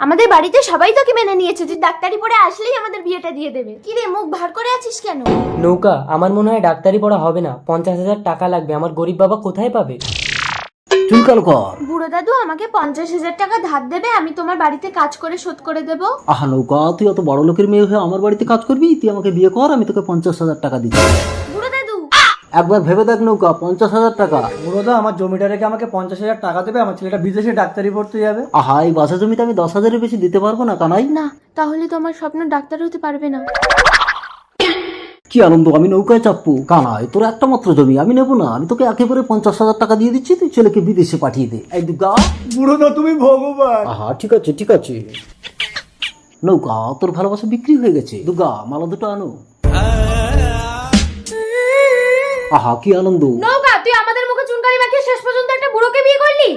আমাদের বাড়িতে সবাই তোকে মেনে নিয়েছে, তুই ডাক্তারি পড়ে আসলেই আমাদের বিয়েটা দিয়ে দেবে। কি রে মুখ ভার করে আছিস কেন? নৌকা, আমার মনে হয় ডাক্তারি পড়া হবে না, 50,000 টাকা লাগবে। আমার গরিব বাবা কোথায় পাবে? চুলকাল কর। বুড়ো দাদু আমাকে 50,000 টাকা ধার দেবে, আমি তোমার বাড়িতে কাজ করে শোধ করে দেবো। আহা নৌকা, তুই অত বড় লোকের মেয়ে হয়ে আমার বাড়িতে কাজ করবি? তুই আমাকে বিয়ে কর, আমি তোকে 50,000 টাকা দিচ্ছি। বুড়ো দাদু একবার ভেবে দেখ নৌকা, 50,000 টাকা। বুড়োদা, আমার জমিটা রেখে আমাকে 50,000 টাকা দেবে, আমার ছেলেটা বিদেশে ডাক্তারি পড়তে যাবে। আহা, এই বাসা জমিতে আমি 10,000-এর বেশি দিতে পারবো না কানাই। না, তাহলে তো আমার স্বপ্ন ডাক্তার হতে পারবে না। কি আনন্দ, আমি নৌকায় চাপবো? কানাই, তোর একটা মাত্র জমি, আমি নেবো না। আমি তোকে একেবারে 50,000 টাকা দিয়ে দিচ্ছি, তুই ছেলেকে বিদেশে পাঠিয়ে দে। এই দুগা। বুড়োদা তুমি ভগবান। আহা, ঠিক আছে ঠিক আছে। নৌকা, তোর ভালোবাসা বিক্রি হয়ে গেছে। দুগা, মালা দুটো আনো। আহা, কি আনন্দ। নৌকা, তুই আমাদের মুখে চুনকালি মাখিয়ে শেষ পর্যন্ত একটা বুড়োকে বিয়ে করলি।